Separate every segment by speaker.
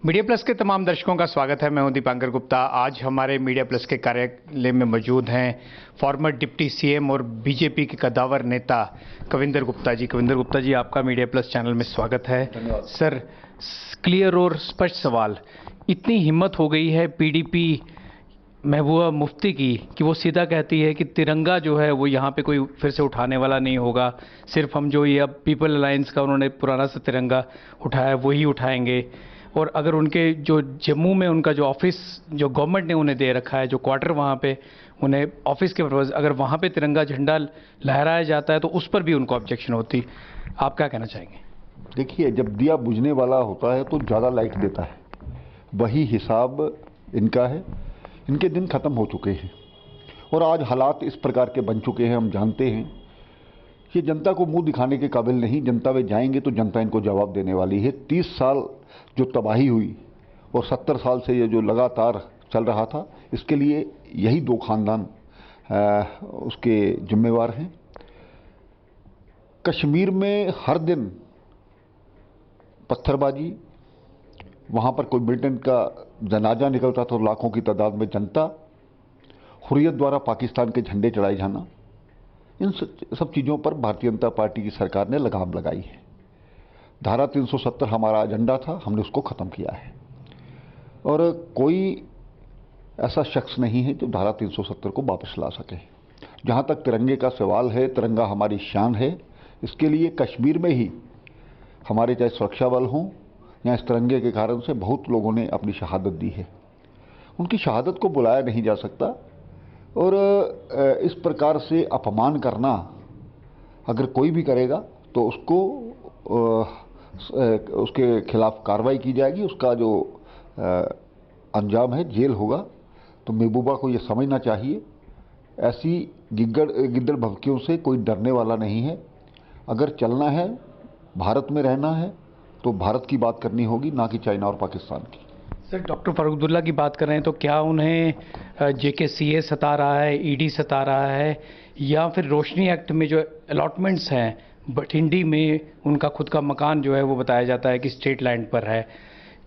Speaker 1: Media plus के तमाम दर्शकों का स्वागत है। मैं हूं दीपांकर गुप्ता। आज हमारे मीडिया प्लस के कार्यालय में मौजूद हैं फॉर्मर डिप्टी सीएम और बीजेपी के कद्दावर नेता कविंदर गुप्ता जी। कविंदर गुप्ता जी, आपका मीडिया प्लस चैनल में स्वागत है। सर, क्लियर और स्पष्ट सवाल, इतनी हिम्मत हो गई है पीडीपी महबूबा मुफ्ती की कि वो सीधा कहती है कि तिरंगा जो है वो यहाँ पे कोई फिर से उठाने वाला नहीं होगा, सिर्फ हम जो ये अब पीपल अलायंस का उन्होंने पुराना सा तिरंगा उठाया वही उठाएंगे। और अगर उनके जो जम्मू में उनका जो ऑफिस जो गवर्नमेंट ने उन्हें दे रखा है, जो क्वार्टर वहाँ पे उन्हें ऑफिस के पर्पज, अगर वहाँ पे तिरंगा झंडा लहराया जाता है तो उस पर भी उनको ऑब्जेक्शन होती। आप क्या कहना चाहेंगे?
Speaker 2: देखिए, जब दिया बुझने वाला होता है तो ज़्यादा लाइट देता है, वही हिसाब इनका है। इनके दिन खत्म हो चुके हैं और आज हालात इस प्रकार के बन चुके हैं। हम जानते हैं कि जनता को मुंह दिखाने के काबिल नहीं। जनता में जाएंगे तो जनता इनको जवाब देने वाली है। 30 साल जो तबाही हुई और 70 साल से ये जो लगातार चल रहा था, इसके लिए यही दो खानदान उसके जिम्मेवार हैं। कश्मीर में हर दिन पत्थरबाजी, वहाँ पर कोई मिलिटेंट का जनाजा निकलता तो लाखों की तादाद में जनता, हुर्रियत द्वारा पाकिस्तान के झंडे चढ़ाए जाना, इन सब चीज़ों पर भारतीय जनता पार्टी की सरकार ने लगाम लगाई है। धारा 370 हमारा एजेंडा था, हमने उसको ख़त्म किया है और कोई ऐसा शख्स नहीं है जो धारा 370 को वापस ला सके। जहाँ तक तिरंगे का सवाल है, तिरंगा हमारी शान है। इसके लिए कश्मीर में ही हमारे चाहे सुरक्षा बल हों या इस तिरंगे के कारण से बहुत लोगों ने अपनी शहादत दी है। उनकी शहादत को बुलाया नहीं जा सकता और इस प्रकार से अपमान करना अगर कोई भी करेगा तो उसको उसके खिलाफ कार्रवाई की जाएगी। उसका जो अंजाम है जेल होगा। तो महबूबा को ये समझना चाहिए, ऐसी गिद्दड़ भभकियों से कोई डरने वाला नहीं है। अगर चलना है, भारत में रहना है, तो भारत की बात करनी होगी, ना कि चाइना और पाकिस्तान की।
Speaker 1: सर, डॉक्टर फारूक अब्दुल्ला की बात कर रहे हैं तो क्या उन्हें जेकेसीए सता रहा है, ईडी सता रहा है, या फिर रोशनी एक्ट में जो अलॉटमेंट्स हैं बठिंडी में उनका खुद का मकान जो है वो बताया जाता है कि स्टेट लैंड पर है,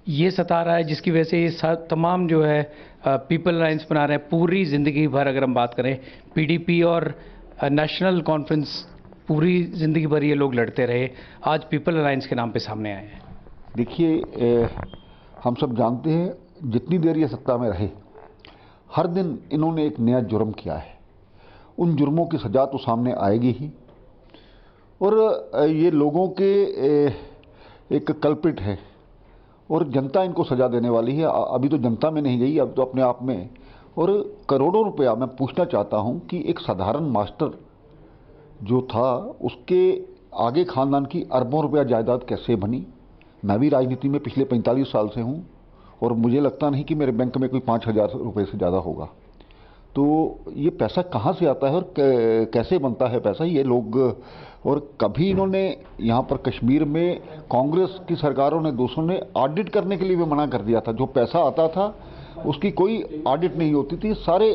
Speaker 1: ये सता रहा है, जिसकी वजह से ये तमाम जो है पीपल अलायंस बना रहे हैं। पूरी ज़िंदगी भर अगर हम बात करें, पीडीपी और नेशनल कॉन्फ्रेंस, पूरी ज़िंदगी भर ये लोग लड़ते रहे, आज पीपल अलायंस के नाम पे सामने आए हैं।
Speaker 2: देखिए, हम सब जानते हैं जितनी देर ये सत्ता में रहे, हर दिन इन्होंने एक नया जुर्म किया है। उन जुर्मों की सज़ा तो सामने आएगी ही और ये लोगों के एक कल्प्रिट है और जनता इनको सज़ा देने वाली है। अभी तो जनता में नहीं गई, अब तो अपने आप में। और करोड़ों रुपया मैं पूछना चाहता हूँ कि एक साधारण मास्टर जो था, उसके आगे खानदान की अरबों रुपया जायदाद कैसे बनी? मैं भी राजनीति में पिछले 45 साल से हूँ और मुझे लगता नहीं कि मेरे बैंक में कोई 5,000 रुपये से ज़्यादा होगा। तो ये पैसा कहाँ से आता है और कैसे बनता है पैसा, ये लोग। और कभी इन्होंने यहाँ पर कश्मीर में कांग्रेस की सरकारों ने, दूसरों ने ऑडिट करने के लिए भी मना कर दिया था। जो पैसा आता था उसकी कोई ऑडिट नहीं होती थी। सारे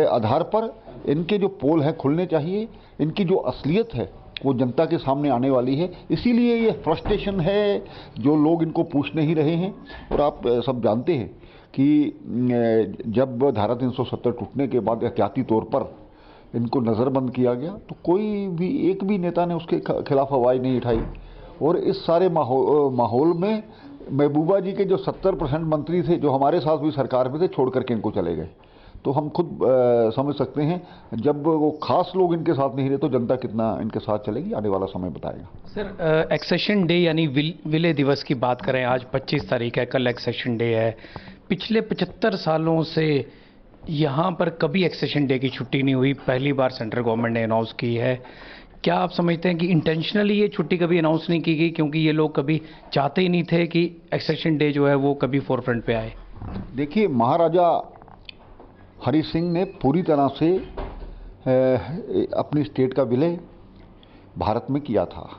Speaker 2: आधार पर इनके जो पोल हैं खुलने चाहिए। इनकी जो असलियत है वो जनता के सामने आने वाली है। इसीलिए ये फ्रस्ट्रेशन है, जो लोग इनको पूछ नहीं रहे हैं। और आप सब जानते हैं कि जब धारा 370 टूटने के बाद एहतियाती तौर पर इनको नज़रबंद किया गया तो कोई भी एक भी नेता ने उसके खिलाफ आवाज़ नहीं उठाई। और इस सारे माहौल में महबूबा जी के जो 70% मंत्री थे, जो हमारे साथ भी सरकार में थे, छोड़ करके इनको चले गए। तो हम खुद समझ सकते हैं, जब वो खास लोग इनके साथ नहीं रहे तो जनता कितना इनके साथ चलेगी, आने वाला समय बताएगा।
Speaker 1: सर, एक्सेशन डे यानी विलय दिवस की बात करें, आज 25 तारीख है, कल एक्सेशन डे है। पिछले 75 सालों से यहाँ पर कभी एक्सेशन डे की छुट्टी नहीं हुई, पहली बार सेंट्रल गवर्नमेंट ने अनाउंस की है। क्या आप समझते हैं कि इंटेंशनली ये छुट्टी कभी अनाउंस नहीं की गई, क्योंकि ये लोग कभी चाहते ही नहीं थे कि एक्सेशन डे जो है वो कभी फोरफ्रंट पे आए?
Speaker 2: देखिए, महाराजा हरि सिंह ने पूरी तरह से अपनी स्टेट का विलय भारत में किया था,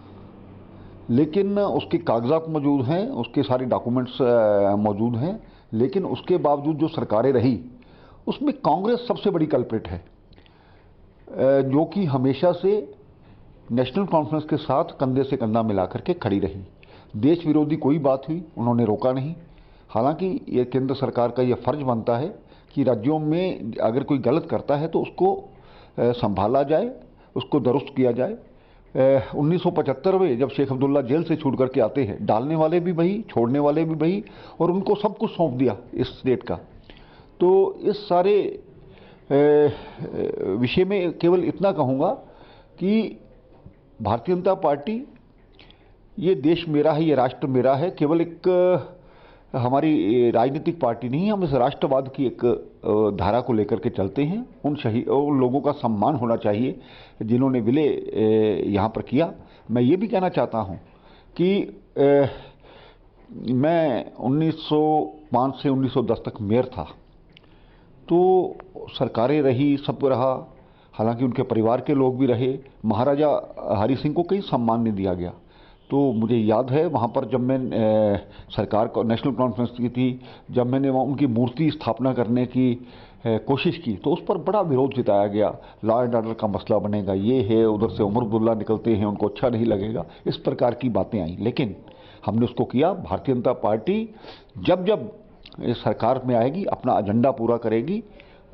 Speaker 2: लेकिन उसके कागजात मौजूद हैं, उसके सारे डॉक्यूमेंट्स मौजूद हैं। लेकिन उसके बावजूद जो सरकारें रही उसमें कांग्रेस सबसे बड़ी कल्प्रिट है, जो कि हमेशा से नेशनल कॉन्फ्रेंस के साथ कंधे से कंधा मिला करके खड़ी रही। देश विरोधी कोई बात हुई उन्होंने रोका नहीं, हालांकि ये केंद्र सरकार का ये फर्ज बनता है कि राज्यों में अगर कोई गलत करता है तो उसको संभाला जाए, उसको दुरुस्त किया जाए। 1975 में जब शेख अब्दुल्ला जेल से छूट करके आते हैं, डालने वाले भी वही, छोड़ने वाले भी वही, और उनको सब कुछ सौंप दिया इस स्टेट का। तो इस सारे विषय में केवल इतना कहूँगा कि भारतीय जनता पार्टी, ये देश मेरा है, ये राष्ट्र मेरा है, केवल एक हमारी राजनीतिक पार्टी नहीं है। हम इस राष्ट्रवाद की एक धारा को लेकर के चलते हैं। उन लोगों का सम्मान होना चाहिए जिन्होंने विलय यहाँ पर किया। मैं ये भी कहना चाहता हूँ कि मैं 1905 से 1910 तक मेयर था, तो सरकारें रही, सब रहा, हालांकि उनके परिवार के लोग भी रहे। महाराजा हरि सिंह को कई सम्मान नहीं दिया गया। तो मुझे याद है वहाँ पर जब मैं सरकार को नेशनल कॉन्फ्रेंस की थी, जब मैंने वहाँ उनकी मूर्ति स्थापना करने की कोशिश की तो उस पर बड़ा विरोध जताया गया। लॉ एंड ऑर्डर का मसला बनेगा, ये है, उधर से उमर अब्दुल्ला निकलते हैं, उनको अच्छा नहीं लगेगा, इस प्रकार की बातें आई। लेकिन हमने उसको किया। भारतीय जनता पार्टी जब जब इस सरकार में आएगी अपना एजेंडा पूरा करेगी,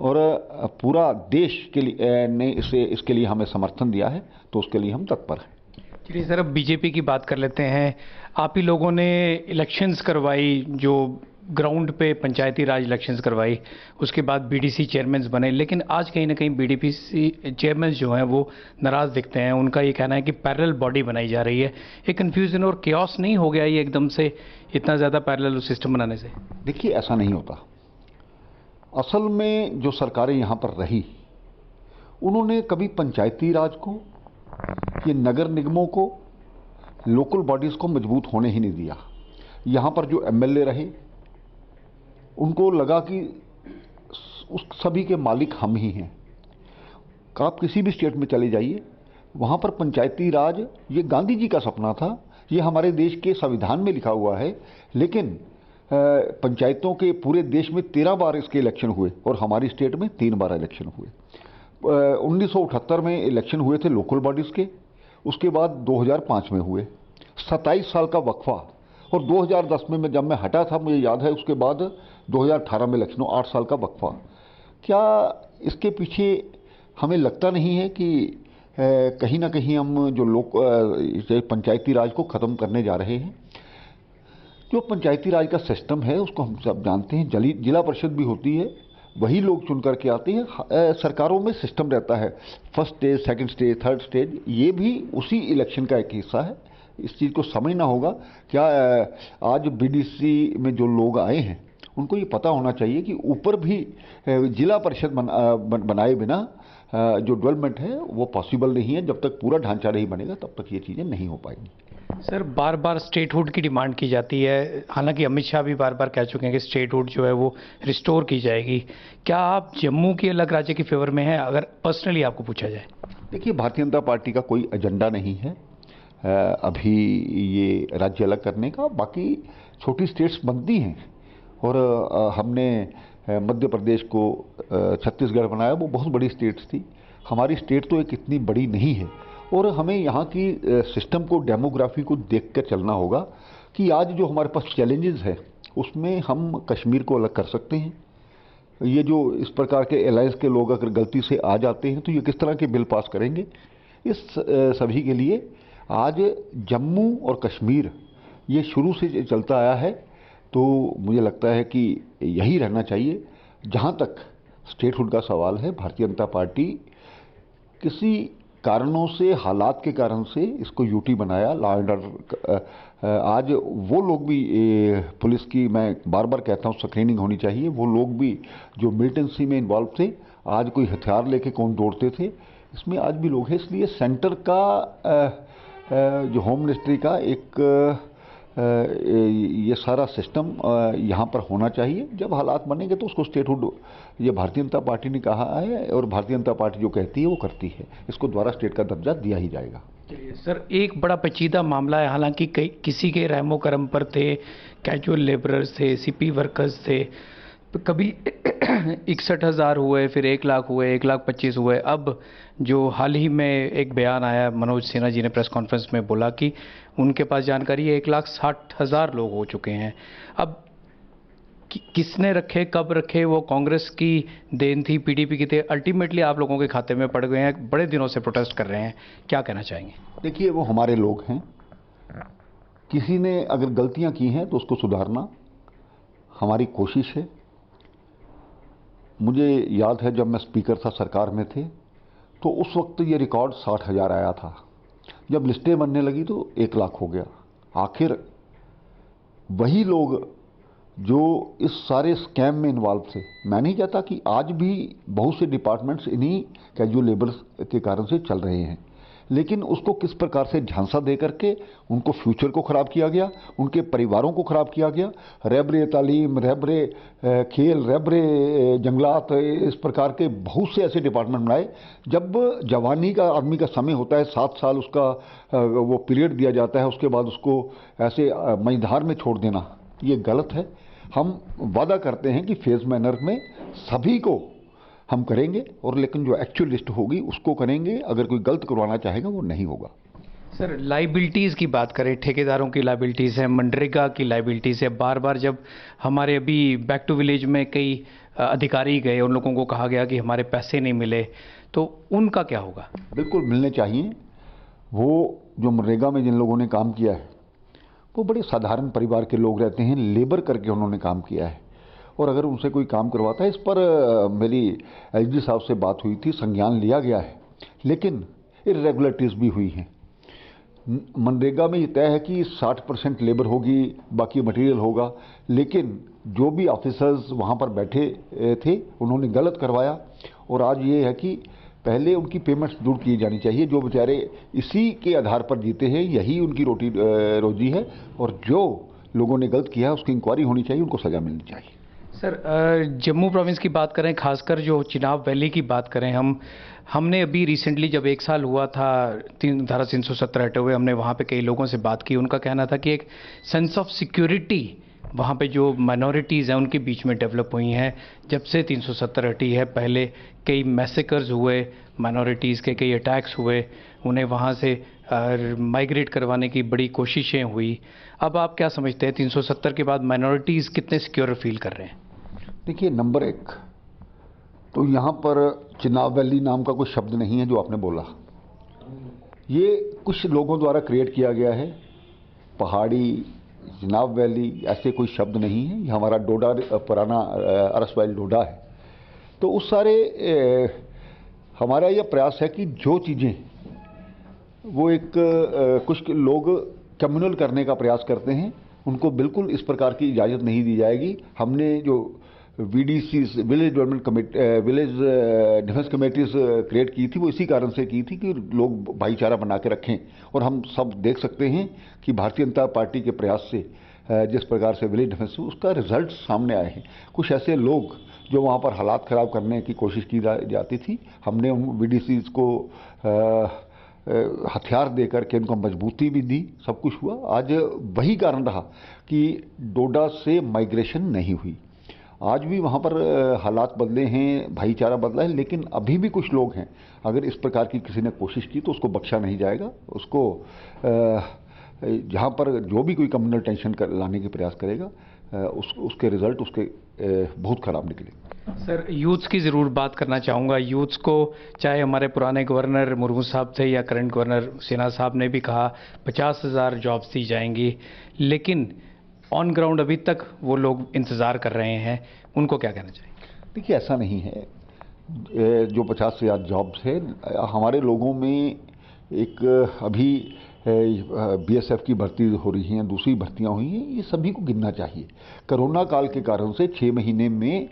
Speaker 2: और पूरा देश के लिए ने इसके लिए हमें समर्थन दिया है, तो उसके लिए हम तत्पर हैं।
Speaker 1: चलिए सर, अब बीजेपी की बात कर लेते हैं। आप ही लोगों ने इलेक्शंस करवाई, जो ग्राउंड पे पंचायती राज इलेक्शंस करवाई, उसके बाद बीडीसी चेयरमैन बने, लेकिन आज कहीं ना कहीं बीडीसी चेयरमैन जो हैं वो नाराज़ दिखते हैं। उनका ये कहना है कि पैरेलल बॉडी बनाई जा रही है। एक कन्फ्यूजन और केओस नहीं हो गया ये एकदम से इतना ज़्यादा पैरेलल सिस्टम बनाने से?
Speaker 2: देखिए, ऐसा नहीं होता। असल में जो सरकारें यहाँ पर रही, उन्होंने कभी पंचायती राज को, ये नगर निगमों को, लोकल बॉडीज़ को मजबूत होने ही नहीं दिया। यहाँ पर जो एमएलए रहे, उनको लगा कि उस सभी के मालिक हम ही हैं। आप किसी भी स्टेट में चले जाइए, वहाँ पर पंचायती राज, ये गांधी जी का सपना था, ये हमारे देश के संविधान में लिखा हुआ है। लेकिन पंचायतों के पूरे देश में 13 बार इसके इलेक्शन हुए और हमारी स्टेट में 3 बार इलेक्शन हुए। 1978 में इलेक्शन हुए थे लोकल बॉडीज़ के, उसके बाद 2005 में हुए। 27 साल का वक्फा, और 2010 में जब मैं हटा था, मुझे याद है, उसके बाद 2018 में इलेक्शन, 8 साल का वक्फा। क्या इसके पीछे हमें लगता नहीं है कि कहीं ना कहीं हम जो पंचायती राज को ख़त्म करने जा रहे हैं? जो पंचायती राज का सिस्टम है उसको हम सब जानते हैं। जिला परिषद भी होती है, वही लोग चुन करके आते हैं। सरकारों में सिस्टम रहता है, first stage, second stage, third stage, ये भी उसी इलेक्शन का एक हिस्सा है। इस चीज़ को समझना होगा। क्या आज बीडीसी में जो लोग आए हैं उनको ये पता होना चाहिए कि ऊपर भी जिला परिषद बनाए बिना जो डेवलपमेंट है वो पॉसिबल नहीं है। जब तक पूरा ढांचा नहीं बनेगा तब तक ये चीज़ें नहीं हो पाएंगी।
Speaker 1: सर, बार बार स्टेटहुड की डिमांड की जाती है, हालांकि अमित शाह भी बार बार कह चुके हैं कि स्टेटहुड जो है वो रिस्टोर की जाएगी। क्या आप जम्मू की अलग राज्य के फेवर में हैं, अगर पर्सनली आपको पूछा जाए?
Speaker 2: देखिए, भारतीय जनता पार्टी का कोई एजेंडा नहीं है अभी ये राज्य अलग करने का। बाकी छोटी स्टेट्स बनती हैं, और हमने मध्य प्रदेश को छत्तीसगढ़ बनाया, वो बहुत बड़ी स्टेट्स थी। हमारी स्टेट तो एक इतनी बड़ी नहीं है, और हमें यहाँ की सिस्टम को, डेमोग्राफी को देख कर चलना होगा कि आज जो हमारे पास चैलेंजेस है उसमें हम कश्मीर को अलग कर सकते हैं। ये जो इस प्रकार के अलायंस के लोग अगर गलती से आ जाते हैं तो ये किस तरह के बिल पास करेंगे? इस सभी के लिए आज जम्मू और कश्मीर ये शुरू से चलता आया है, तो मुझे लगता है कि यही रहना चाहिए। जहाँ तक स्टेटहुड का सवाल है, भारतीय जनता पार्टी किसी कारणों से, हालात के कारण से इसको यूटी बनाया, लॉ एंड ऑर्डर। आज वो लोग भी, पुलिस की मैं बार बार कहता हूँ स्क्रीनिंग होनी चाहिए। वो लोग भी जो मिलिटेंसी में इन्वॉल्व थे, आज कोई हथियार लेके कौन दौड़ते थे, इसमें आज भी लोग हैं। इसलिए सेंटर का जो होम मिनिस्ट्री का एक ये सारा सिस्टम यहाँ पर होना चाहिए। जब हालात बनेंगे तो उसको स्टेटहुड, ये भारतीय जनता पार्टी ने कहा है, और भारतीय जनता पार्टी जो कहती है वो करती है। इसको द्वारा स्टेट का दर्जा दिया ही जाएगा।
Speaker 1: सर, एक बड़ा पेचीदा मामला है, हालांकि किसी के रहमो करम पर थे, कैजुअल लेबरर्स थे, सीपी वर्कर्स थे, कभी 61,000 हुए, फिर 1 लाख हुए, 1,25,000 हुए। अब जो हाल ही में एक बयान आया, मनोज सिन्हा जी ने प्रेस कॉन्फ्रेंस में बोला कि उनके पास जानकारी है 1,60,000 लोग हो चुके हैं। अब किसने रखे, कब रखे, वो कांग्रेस की देन थी, पीडीपी की थी, अल्टीमेटली आप लोगों के खाते में पड़ गए हैं, बड़े दिनों से प्रोटेस्ट कर रहे हैं, क्या कहना चाहेंगे?
Speaker 2: देखिए, वो हमारे लोग हैं। किसी ने अगर गलतियां की हैं तो उसको सुधारना हमारी कोशिश है। मुझे याद है जब मैं स्पीकर था, सरकार में थे, तो उस वक्त ये रिकॉर्ड 60,000 आया था। जब लिस्टें बनने लगी तो 1 लाख हो गया। आखिर वही लोग जो इस सारे स्कैम में इन्वॉल्व थे, मैं नहीं चाहता कि आज भी बहुत से डिपार्टमेंट्स इन्हीं कैजुअल लेबर्स के कारण से चल रहे हैं, लेकिन उसको किस प्रकार से झांसा दे करके उनको फ्यूचर को ख़राब किया गया, उनके परिवारों को ख़राब किया गया। रहबरे तालीम, रहबरे खेल, रहबरे जंगलात, इस प्रकार के बहुत से ऐसे डिपार्टमेंट बनाए। जब जवानी का आदमी का समय होता है, 7 साल उसका वो पीरियड दिया जाता है, उसके बाद उसको ऐसे मझधार में छोड़ देना, ये गलत है। हम वादा करते हैं कि फेज मैनर में सभी को हम करेंगे, और लेकिन जो एक्चुअल लिस्ट होगी उसको करेंगे। अगर कोई गलत करवाना चाहेगा वो नहीं होगा।
Speaker 1: सर, लाइबिलिटीज़ की बात करें, ठेकेदारों की लाइबिलिटीज़ है, मनरेगा की लाइबिलिटीज़ है। बार बार जब हमारे अभी बैक टू विलेज में कई अधिकारी गए, उन लोगों को कहा गया कि हमारे पैसे नहीं मिले, तो उनका क्या होगा?
Speaker 2: बिल्कुल मिलने चाहिए। वो जो मनरेगा में जिन लोगों ने काम किया है वो बड़े साधारण परिवार के लोग रहते हैं, लेबर करके उन्होंने काम किया है। और अगर उनसे कोई काम करवाता है, इस पर मेरी एसडी साहब से बात हुई थी, संज्ञान लिया गया है, लेकिन इरेगुलरिटीज़ भी हुई हैं। मनरेगा में ये तय है कि 60% लेबर होगी, बाकी मटेरियल होगा, लेकिन जो भी ऑफिसर्स वहाँ पर बैठे थे उन्होंने गलत करवाया। और आज ये है कि पहले उनकी पेमेंट्स दूर की जानी चाहिए। जो बेचारे इसी के आधार पर जीते हैं, यही उनकी रोटी रोजी है, और जो लोगों ने गलत किया है उसकी इंक्वायरी होनी चाहिए, उनको सज़ा मिलनी चाहिए।
Speaker 1: सर, जम्मू प्रोविंस की बात करें, खासकर जो चिनाब वैली की बात करें, हमने अभी रिसेंटली जब 1 साल हुआ था धारा 370 हटे हुए, हमने वहाँ पे कई लोगों से बात की। उनका कहना था कि एक सेंस ऑफ सिक्योरिटी वहाँ पे जो माइनॉरिटीज़ हैं उनके बीच में डेवलप हुई हैं जब से 370 हटी है। पहले कई मैसेकर्स हुए, माइनॉरिटीज़ के कई अटैक्स हुए, उन्हें वहाँ से माइग्रेट करवाने की बड़ी कोशिशें हुई। अब आप क्या समझते हैं, 370 के बाद माइनॉरिटीज़ कितने सिक्योर फील कर रहे हैं?
Speaker 2: देखिए, नंबर 1 तो यहाँ पर चिनाब वैली नाम का कोई शब्द नहीं है जो आपने बोला। ये कुछ लोगों द्वारा क्रिएट किया गया है। पहाड़ी, चिनाब वैली, ऐसे कोई शब्द नहीं है। ये हमारा डोडा, पुराना अरसवाइल डोडा है। तो उस सारे हमारा यह प्रयास है कि जो चीज़ें वो एक कुछ लोग कम्युनल करने का प्रयास करते हैं, उनको बिल्कुल इस प्रकार की इजाज़त नहीं दी जाएगी। हमने जो VDC, village development committee, village defence committees create की थी, वो इसी कारण से की थी कि लोग भाईचारा बना के रखें। और हम सब देख सकते हैं कि भारतीय जनता पार्टी के प्रयास से जिस प्रकार से विलेज डिफेंस, उसका रिजल्ट सामने आए हैं। कुछ ऐसे लोग जो वहाँ पर हालात ख़राब करने की कोशिश की जाती थी, हमने उन VDCs को हथियार दे करके उनको मजबूती भी दी, सब कुछ हुआ। आज वही कारण रहा कि डोडा से माइग्रेशन नहीं हुई। आज भी वहाँ पर हालात बदले हैं, भाईचारा बदला है, लेकिन अभी भी कुछ लोग हैं, अगर इस प्रकार की किसी ने कोशिश की तो उसको बख्शा नहीं जाएगा। उसको जहाँ पर जो भी कोई कम्युनल टेंशन लाने के प्रयास करेगा, उसके रिजल्ट उसके बहुत ख़राब निकले।
Speaker 1: सर, यूथ्स की ज़रूर बात करना चाहूँगा। यूथ्स को, चाहे हमारे पुराने गवर्नर मुर्मू साहब थे या करंट गवर्नर सिन्हा साहब ने भी कहा 50,000 जॉब्स दी जाएंगी, लेकिन ऑन ग्राउंड अभी तक वो लोग इंतज़ार कर रहे हैं। उनको क्या कहना चाहिए?
Speaker 2: देखिए, ऐसा नहीं है। जो 50,000 जॉब्स है, हमारे लोगों में एक अभी BSF की भर्ती हो रही हैं, दूसरी भर्तियां हुई हैं, ये सभी को गिनना चाहिए। कोरोना काल के कारण से 6 महीने में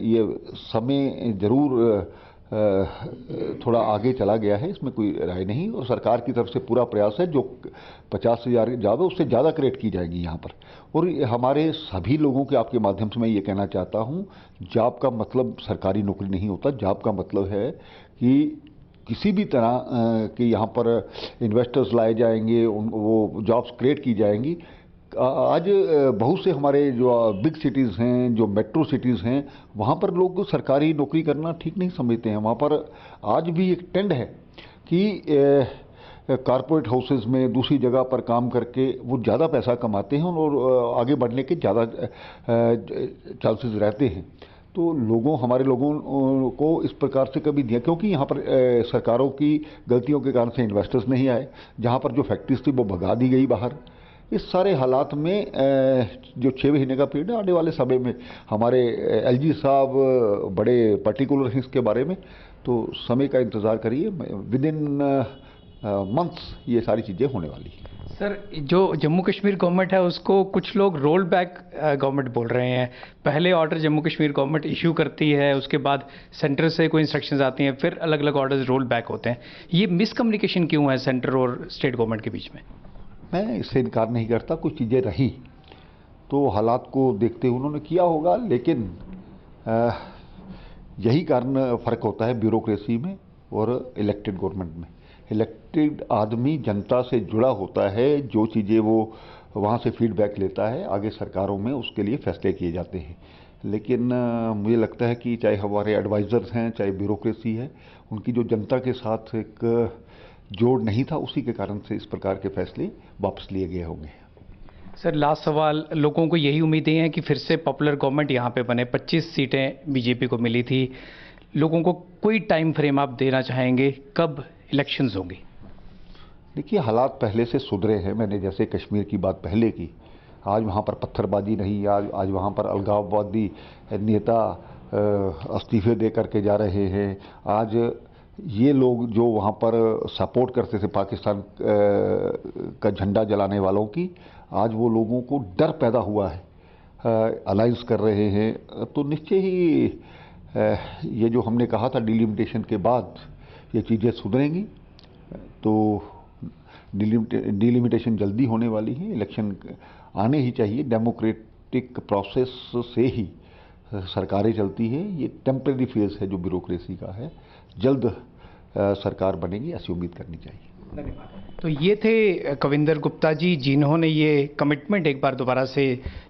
Speaker 2: ये समय ज़रूर थोड़ा आगे चला गया है, इसमें कोई राय नहीं। और सरकार की तरफ से पूरा प्रयास है, जो 50,000 जॉब है उससे ज़्यादा क्रिएट की जाएगी यहाँ पर। और हमारे सभी लोगों के आपके माध्यम से मैं ये कहना चाहता हूँ, जॉब का मतलब सरकारी नौकरी नहीं होता। जॉब का मतलब है कि किसी भी तरह के यहाँ पर इन्वेस्टर्स लाए जाएंगे, वो जॉब्स क्रिएट की जाएंगी। आज बहुत से हमारे जो बिग सिटीज़ हैं, जो मेट्रो सिटीज़ हैं, वहाँ पर लोग सरकारी नौकरी करना ठीक नहीं समझते हैं। वहाँ पर आज भी एक ट्रेंड है कि कारपोरेट हाउसेस में दूसरी जगह पर काम करके वो ज़्यादा पैसा कमाते हैं और आगे बढ़ने के ज़्यादा चांसेस रहते हैं। तो हमारे लोगों को इस प्रकार से कभी दिया, क्योंकि यहाँ पर सरकारों की गलतियों के कारण से इन्वेस्टर्स नहीं आए, जहाँ पर जो फैक्ट्रीज थी वो भगा दी गई बाहर। इस सारे हालात में जो 6 महीने का पीरियड है, आने वाले समय में हमारे एलजी साहब बड़े पर्टिकुलर हैं इसके बारे में, तो समय का इंतज़ार करिए। विद इन मंथ्स ये सारी चीज़ें होने वाली हैं।
Speaker 1: सर, जो जम्मू कश्मीर गवर्नमेंट है उसको कुछ लोग रोल बैक गवर्नमेंट बोल रहे हैं। पहले order Jammu Kashmir government issue करती है, उसके बाद सेंटर से कोई इंस्ट्रक्शंस आती हैं, फिर अलग अलग ऑर्डर्स रोल बैक होते हैं। ये मिसकम्युनिकेशन क्यों है सेंटर और स्टेट गवर्नमेंट के बीच में? मैं
Speaker 2: इससे इनकार नहीं करता, कुछ चीज़ें रही तो हालात को देखते हुए उन्होंने किया होगा, लेकिन यही कारण फ़र्क होता है ब्यूरोक्रेसी में और इलेक्टेड गवर्नमेंट में। इलेक्टेड आदमी जनता से जुड़ा होता है, जो चीज़ें वो वहाँ से फीडबैक लेता है, आगे सरकारों में उसके लिए फैसले किए जाते हैं। लेकिन मुझे लगता है कि चाहे हमारे एडवाइज़र्स हैं, चाहे ब्यूरोक्रेसी है, उनकी जो जनता के साथ एक जोड़ नहीं था, उसी के कारण से इस प्रकार के फैसले वापस लिए गए होंगे।
Speaker 1: सर, लास्ट सवाल, लोगों को यही उम्मीदें हैं कि फिर से पॉपुलर गवर्नमेंट यहाँ पे बने। 25 सीटें बीजेपी को मिली थी। लोगों को कोई टाइम फ्रेम आप देना चाहेंगे, कब इलेक्शंस होंगी?
Speaker 2: देखिए, हालात पहले से सुधरे हैं। मैंने जैसे कश्मीर की बात पहले की, आज वहाँ पर पत्थरबाजी नहीं, आज वहाँ पर अलगाववादी नेता इस्तीफे दे करके जा रहे हैं। आज ये लोग जो वहाँ पर सपोर्ट करते थे पाकिस्तान का झंडा जलाने वालों की, आज वो लोगों को डर पैदा हुआ है, अलायंस कर रहे हैं। तो निश्चय ही ये जो हमने कहा था डिलिमिटेशन के बाद ये चीज़ें सुधरेंगी। तो डिलिमिटेशन जल्दी होने वाली है, इलेक्शन आने ही चाहिए। डेमोक्रेटिक प्रोसेस से ही सरकारें चलती हैं। ये टेम्परेरी फेज है जो ब्यूरोक्रेसी का है, जल्द सरकार बनेगी, ऐसी उम्मीद करनी चाहिए।
Speaker 1: धन्यवाद। तो ये थे कविंदर गुप्ता जी, जिन्होंने ये कमिटमेंट एक बार दोबारा से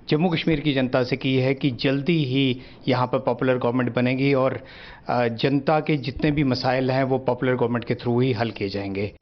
Speaker 1: जम्मू कश्मीर की जनता से की है कि जल्दी ही यहाँ पर पॉपुलर गवर्नमेंट बनेगी और जनता के जितने भी मसाइल हैं वो पॉपुलर गवर्नमेंट के थ्रू ही हल किए जाएंगे।